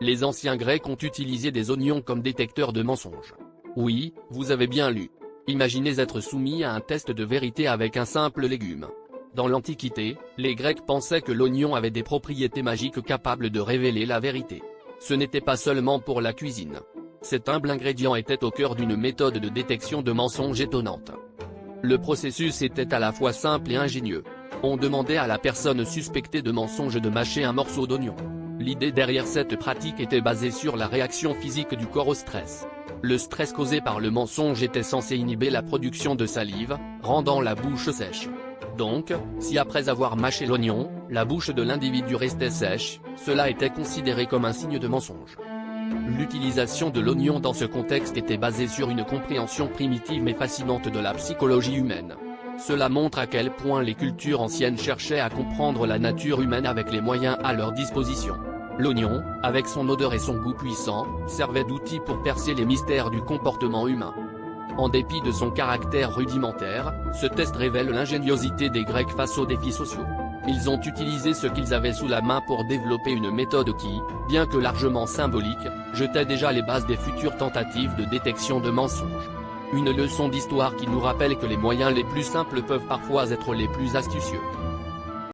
Les anciens Grecs ont utilisé des oignons comme détecteurs de mensonges. Oui, vous avez bien lu. Imaginez être soumis à un test de vérité avec un simple légume. Dans l'Antiquité, les Grecs pensaient que l'oignon avait des propriétés magiques capables de révéler la vérité. Ce n'était pas seulement pour la cuisine. Cet humble ingrédient était au cœur d'une méthode de détection de mensonges étonnante. Le processus était à la fois simple et ingénieux. On demandait à la personne suspectée de mensonge de mâcher un morceau d'oignon. L'idée derrière cette pratique était basée sur la réaction physique du corps au stress. Le stress causé par le mensonge était censé inhiber la production de salive, rendant la bouche sèche. Donc, si après avoir mâché l'oignon, la bouche de l'individu restait sèche, cela était considéré comme un signe de mensonge. L'utilisation de l'oignon dans ce contexte était basée sur une compréhension primitive mais fascinante de la psychologie humaine. Cela montre à quel point les cultures anciennes cherchaient à comprendre la nature humaine avec les moyens à leur disposition. L'oignon, avec son odeur et son goût puissant, servait d'outil pour percer les mystères du comportement humain. En dépit de son caractère rudimentaire, ce test révèle l'ingéniosité des Grecs face aux défis sociaux. Ils ont utilisé ce qu'ils avaient sous la main pour développer une méthode qui, bien que largement symbolique, jetait déjà les bases des futures tentatives de détection de mensonges. Une leçon d'histoire qui nous rappelle que les moyens les plus simples peuvent parfois être les plus astucieux.